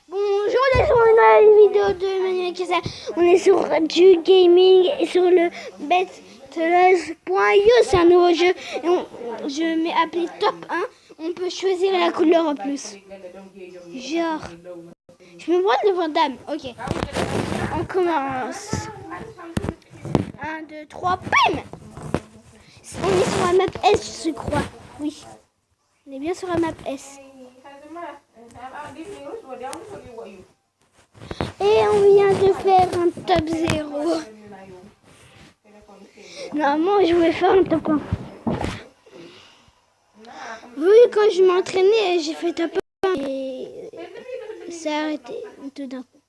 Bonjour, on est sur une nouvelle vidéo de Manuel Kessa. On est sur du gaming et sur le Battlers.io. C'est un nouveau jeu. Et je mets appelé top 1. On peut choisir la couleur en plus. Genre, je me prends le Vandame. Ok, on commence. 1, 2, 3, bim. On est sur la map S, je crois. Oui, on est bien sur la map S. Et on vient de faire un top 0. Normalement, je voulais faire un top 1. Oui, quand je m'entraînais, j'ai fait top 1 et ça a arrêté tout d'un coup.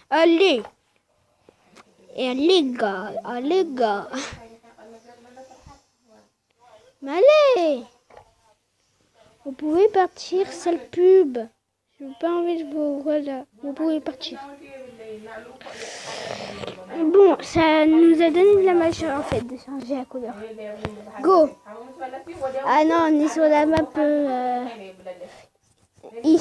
Allez! Et les gars, allez gars. Mais allez! Vous pouvez partir, sale pub. Je n'ai pas envie de vous... Voilà, vous pouvez partir. Bon, ça nous a donné de la magie en fait de changer la couleur. Go! Ah non, on est sur la map I.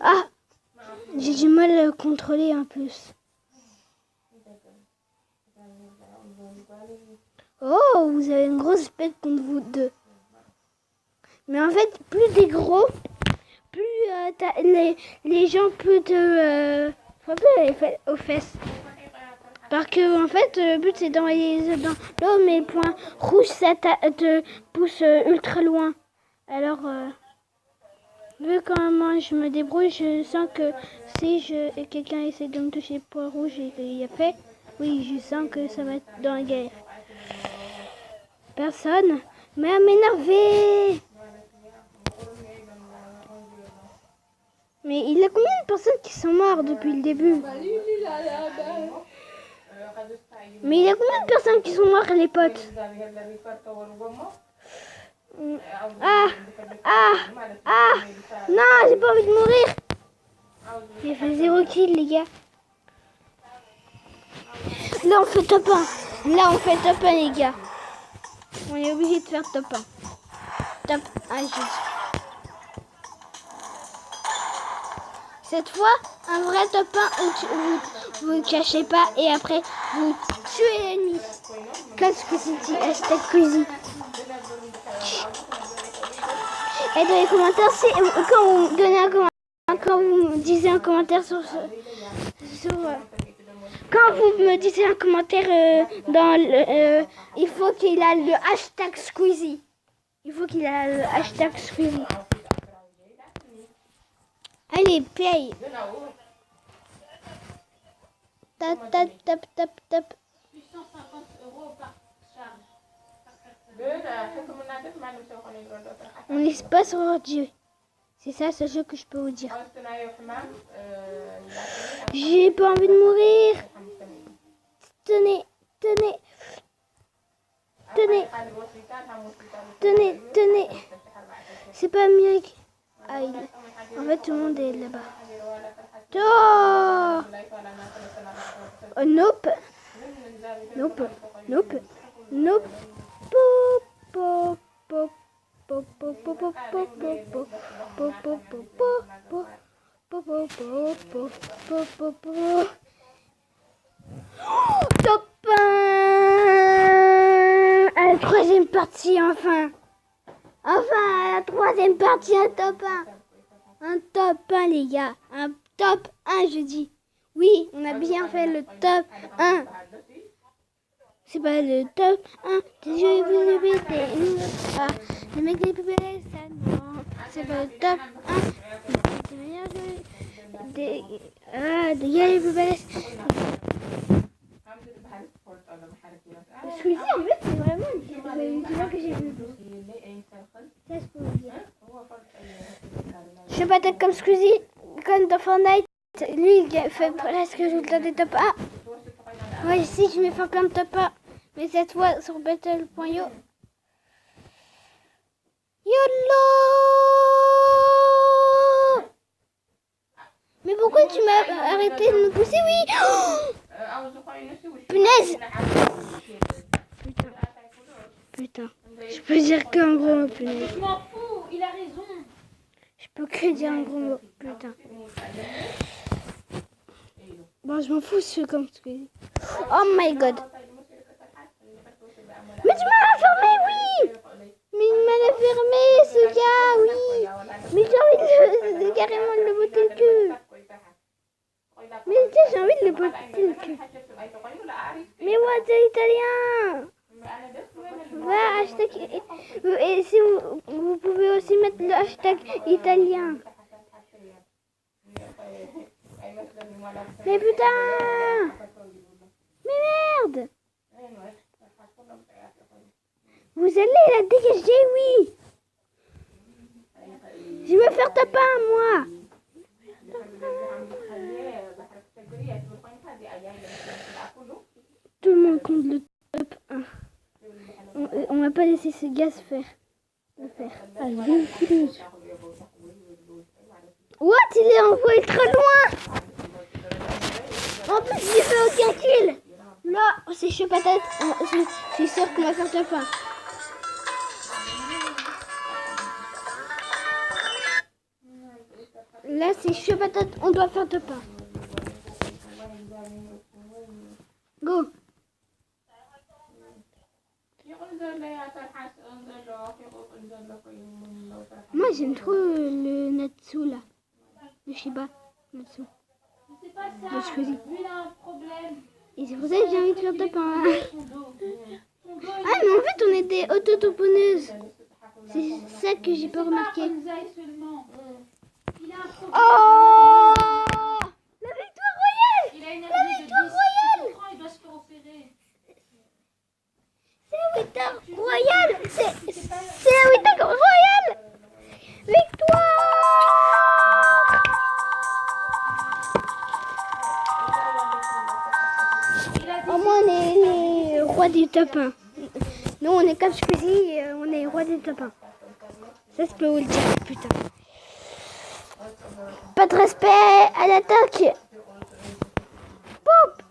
Ah! J'ai du mal à contrôler en plus. Oh, vous avez une grosse bête contre vous deux. Mais en fait, plus t'es gros, plus les gens peuvent te frapper aux fesses. Parce que en fait, le but c'est d'envoyer dans l'eau, mais le point rouge ça te pousse ultra loin. Alors, vu comment je me débrouille, je sens que si quelqu'un essaie de me toucher le point rouge et qu'il y a fait, oui, je sens que ça va être dans la guerre. Personne. Mais à m'énerver. Mais il y a combien de personnes qui sont mortes depuis le début? Mais il y a combien de personnes qui sont mortes, les potes? Non, j'ai pas envie de mourir. J'ai fait 0 kill, les gars. Là, on fait top 1. Là, on fait top 1, les gars. On est obligé de faire top 1. Top 1, juste. Cette fois, un vrai top 1 où vous ne cachez pas et après, vous tuez l'ennemi. Qu'est-ce que c'est hashtag Squeezie. Et dans les commentaires, quand vous me disiez un commentaire quand vous me disiez un commentaire il faut qu'il a le hashtag Squeezie. Il faut qu'il a le hashtag Squeezie. Allez, paye. Tap, tap, tap, tap, tap. 850 € par charge. On n'est pas sur Dieu. C'est ça ce jeu que je peux vous dire. J'ai pas envie de mourir. Tenez, tenez. Tenez. Tenez, tenez. C'est pas mieux. Ah, en fait, tout le monde est là-bas. Oh! Oh, nope. Nope. Nope. Nope. Pop, pop, pop, pop, pop, pop, pop, pop, pop, pop, pop, pop, pop. Top 1 à la troisième partie, enfin. Enfin, à la troisième partie, un top 1. Un top 1, les gars. Un top 1, je dis. Oui, on a bien fait le top 1. C'est pas le top 1. Le mec des poubelles, ça non. C'est pas le top 1. Des gars les poubelles. Squeezie, en fait, c'est vraiment une vidéo que j'ai vue. Ça, je peux vous dire. Je suis pas tête comme Squeezie, comme dans Fortnite. Lui, il fait presque tout le temps des top 1. Moi, ici, je vais faire plein de top 1. Mais cette fois, sur Battle.io. YOLO! poussé, oui. Oh, punaise. Putain. Putain. Je peux dire qu'un gros mot, punaise. Je m'en fous, il a raison. Je peux que dire un gros mot, putain. Bon, je m'en fous, je fais comme tu dis. Oh my god. Mais tu m'as fermé, oui. Mais il m'a fermé, ce gars, oui. Mais j'ai envie de carrément de le botter le cul. Mais tu sais, j'ai envie de le botter le cul. Mais what, c'est italien. Ouais, hashtag. Et si vous pouvez aussi mettre le hashtag italien. Mais putain. Mais merde. Vous allez la dégager, oui. Je vais faire taper un, moi. Tout le monde compte le top 1. On va pas laisser ce gars se faire. Allez, what? Il est envoyé très loin. En plus, j'ai fait aucun kill. Là, c'est chaud patate. Je suis sûre qu'on va faire top 1. Là, c'est chaud patate. On doit faire top 1. Go. Moi, j'aime trop le Natsu, là. Le Shiba. Natsu. C'est pas ça. Je choisis. Lui, il a un problème. Et c'est pour ça que j'ai envie de faire top 1. Ah, mais en fait, on était autotamponneuses. C'est ça que j'ai pas remarqué. Il a un problème. Oh, la victoire royale. Il a une La énergie de victoire 10. royale. Il doit se faire opérer. C'est la victoire royale. C'est la victoire royale. Victoire. Au moins, on est les rois du top 1. Nous, on est comme Squeezie, on est les rois du top 1. Ça, je peux vous le dire, putain. Pas de respect à l'attaque. Pop.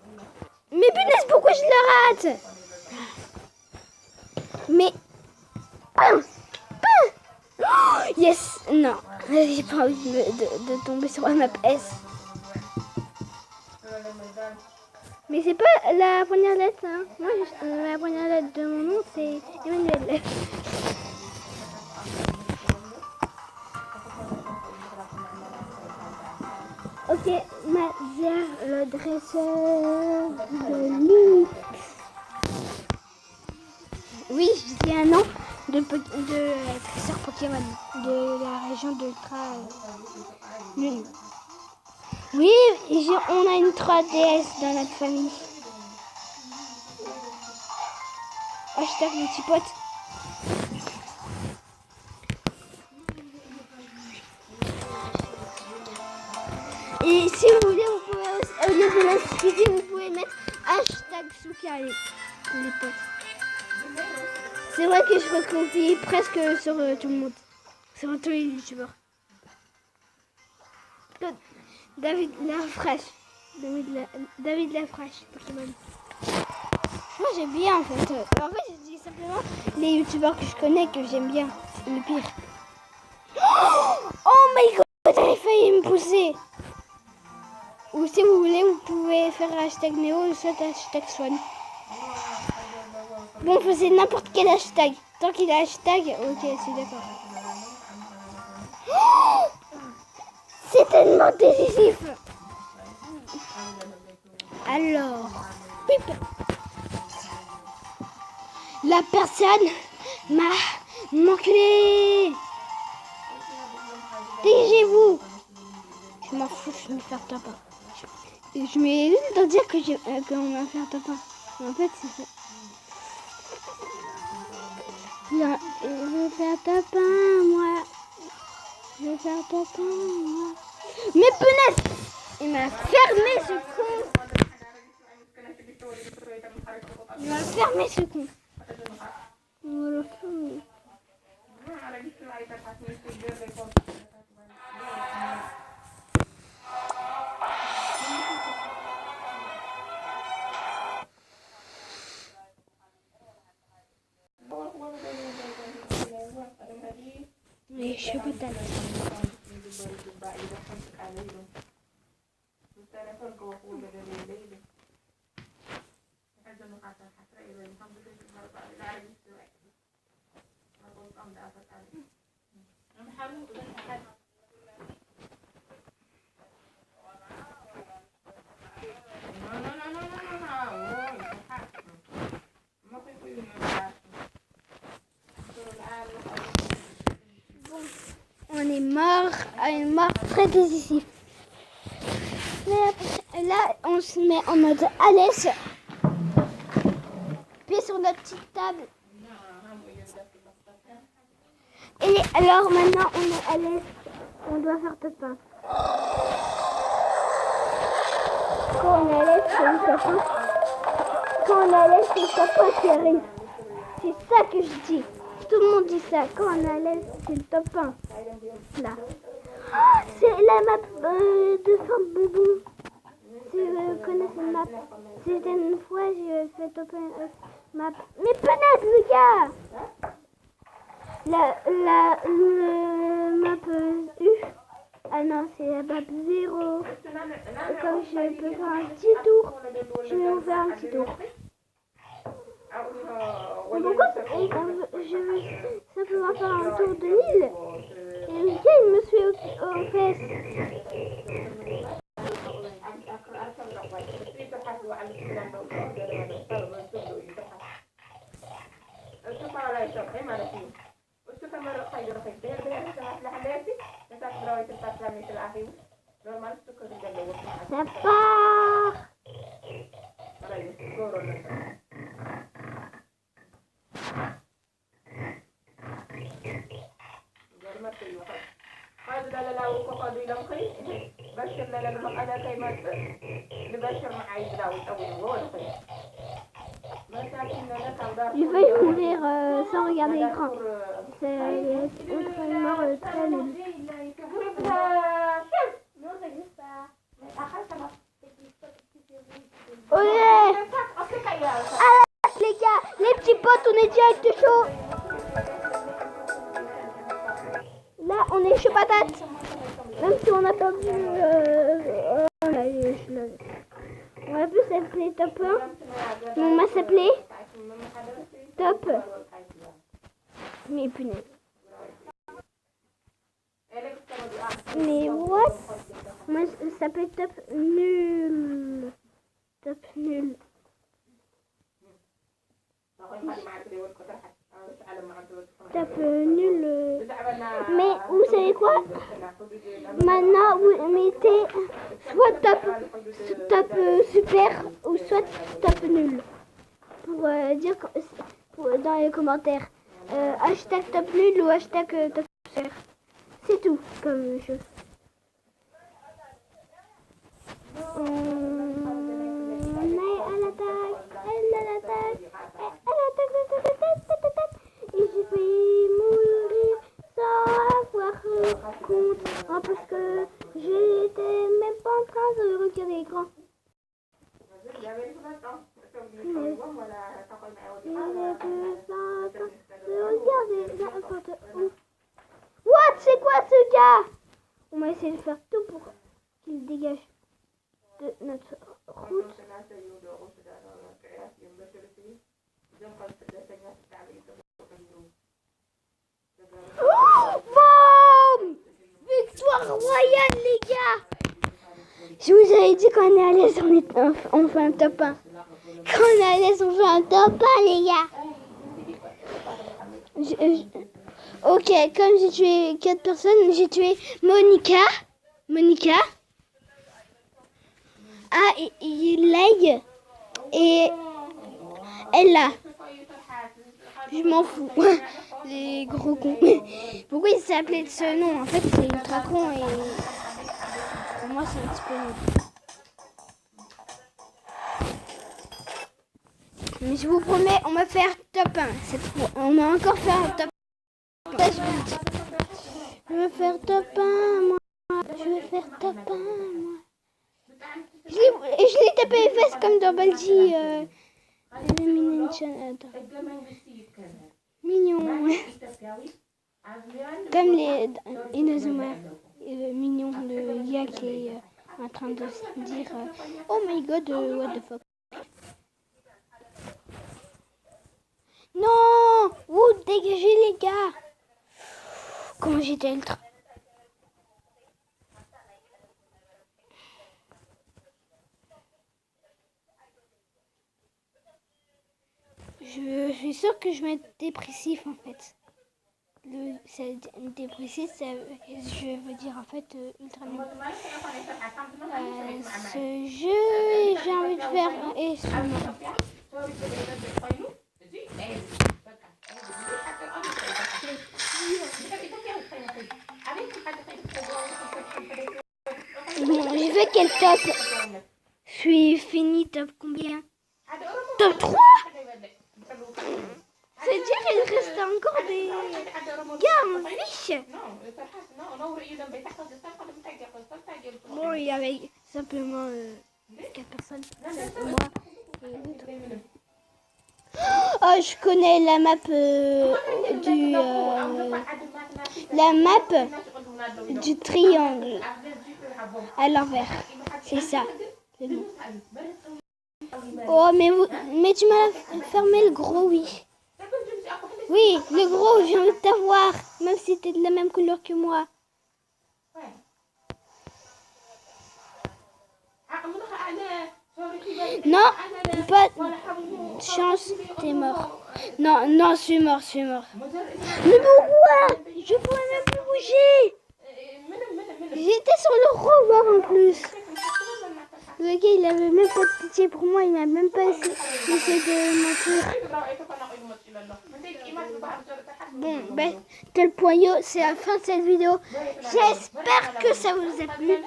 Mais punaise, pourquoi je le rate? Mais... Oh, yes. Non, j'ai pas envie de tomber sur un map S. Mais c'est pas la première lettre, hein. Moi, la première lettre de mon nom, c'est Emmanuel. Ok, Mazer, le dresseur de lit. Oui, je dis un nom de dresseur Pokémon de la région de Ultra Lune. Oui, on a une 3DS dans notre famille. Hashtag mon petit pote. Et si vous voulez, vous pouvez aussi, au lieu de mettre Squeezie, vous pouvez mettre hashtag Souka les potes. C'est vrai que je recompte presque sur tout le monde. Sur tous les youtubeurs. David Lafraîche. David Lafraîche, Pokémon. Moi j'aime bien en fait. En fait, je dis simplement les youtubeurs que je connais que j'aime bien. C'est le pire. Oh my god, t'avais failli me pousser. Ou si vous voulez, vous pouvez faire hashtag Néo ou soit hashtag Swan. Bon, c'est n'importe quel hashtag. Tant qu'il a hashtag, ok, c'est d'accord. C'est tellement décisif. Alors, pip. La personne m'a manqué. Dégagez-vous. Je m'en fous, je vais me faire taper. Je m'ai juste de dire que qu'on va faire taper. En fait, c'est ça. Là, je vais faire taper, moi. Je vais faire taper, moi. Mais punaise! Il m'a fermé ce con. Il m'a fermé ce con. Voilà. Les choux patates. On est mort, très décisif. Mais après, là, on se met en mode à l'aise. Puis sur notre petite table. Et alors maintenant, on est à l'aise. On doit faire Top1. Quand on est à l'aise, c'est le Top1. Quand on est à l'aise, c'est le Top1 qui arrive. C'est ça que je dis. Tout le monde dit ça. Quand on est à l'aise, c'est le Top1. Là. Oh, c'est la map de Fort Bebon. Si vous connaissez la map. C'était une fois, j'ai fait Top1 map. Mais punaise, les gars! La map U. Ah non, c'est la map 0. Et comme je peux faire un petit tour, je vais vous faire un petit tour. Mais pourquoi je veux simplement faire un tour de l'île? Et le gars, il me suit aux fesses. Ça part. Il va y mourir sans regarder l'écran. C'est une mort très nulle. Olé! Ah, les gars, les petits potes, on est direct chaud. Là, on est chaud patate. Même si on a perdu. On va plus s'appeler Top 1. On va s'appeler Top. Mais punaise. Mais what? Moi, ça s'appelle Top nul. Top nul. Top nul. Mais vous savez quoi? Maintenant, vous mettez soit top super ou soit top nul. Pour dire dans les commentaires. Hashtag top nul ou hashtag top super. C'est tout comme chose. On est à l'attaque. Et j'ai failli mourir sans avoir compte. Parce que j'étais même pas en train de regarder l'écran. What? C'est quoi ce gars? On va essayer de faire tout pour qu'il dégage de notre route. Oh, boum! Victoire royale, les gars! Je vous avais dit qu'on est à l'aise, on fait un top 1. Quand on est à l'aise, on fait un top 1, les gars. Ok, comme j'ai tué 4 personnes, j'ai tué Monica. Ah, et Lay et Ella. Je m'en fous. Les gros cons. Pourquoi il s'appelait de ce nom? En fait, c'est ultra con et pour moi, c'est un petit peu nul. Mais je vous promets, on va faire top 1 cette fois. On va encore faire un top 1. Je veux faire top 1, moi. Je veux faire top 1, moi. Je l'ai tapé les fesses comme dans Baldi. Elimination. Mignon. comme les Inazuma mignon de Lia qui est en train de se dire oh my god, what the fuck. Non, vous dégagez les gars. Comment j'étais ultra. Je suis sûre que je vais être dépressif en fait. Dépressif, ça, je veux dire en fait ultra nul. Ce jeu, j'ai envie de faire et bon, j'ai fait quel top? Je suis fini top combien? Top 3? C'est-à-dire qu'il reste encore des gars en fiche. Bon, il y avait simplement 4 personnes. Moi et l'autre. Oh, je connais la map la map du triangle à l'envers. C'est ça. Le nom. Oh, mais tu m'as fermé le gros, oui. Oui, le gros, j'ai envie de t'avoir, même si t'es de la même couleur que moi. Non, pas de chance, t'es mort. Non, non, je suis mort. Mais pourquoi? Je pouvais même plus bouger. J'étais sur le rover en plus. Le gars, il avait même pas de pitié pour moi, il m'a même pas essayé de m'enfuir. Bon, ben, tel poyo, c'est la fin de cette vidéo. J'espère que ça vous a plu.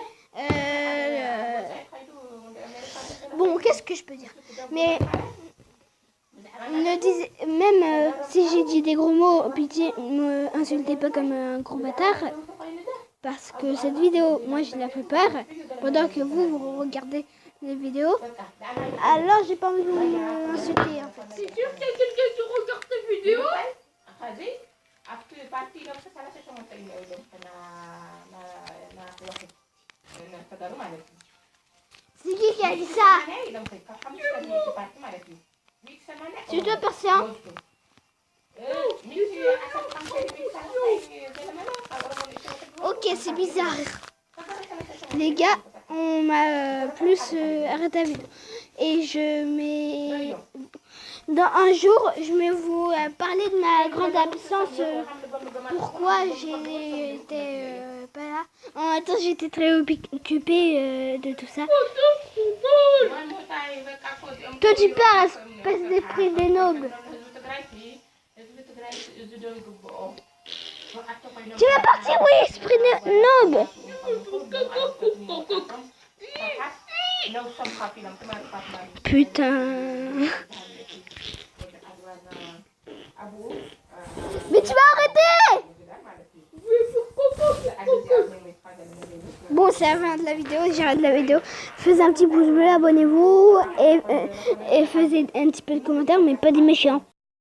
Bon, qu'est-ce que je peux dire? Mais même si j'ai dit des gros mots, pitié, ne m'insultez pas comme un gros bâtard. Parce que cette vidéo, moi je la prépare pendant que vous regardez les vidéos. Alors j'ai pas envie de vous insulter en fait. C'est sûr qu'il y a quelqu'un qui regarde tes vidéos? C'est qui a dit ça? C'est toi, Perséant? Ok, c'est bizarre. Les gars, on m'a plus arrêté la vidéo. Et dans un jour, je vais vous parler de ma grande absence. Pourquoi j'étais pas là. En même temps, j'étais très occupée de tout ça. Toi, tu parles, espèce d'esprit des nobles. Tu vas partir, oui, esprit de noble. Putain. Mais tu vas arrêter. Bon, c'est la fin de la vidéo, j'arrête la vidéo. Faites un petit pouce bleu, abonnez-vous et faites un petit peu de commentaires, mais pas des méchants.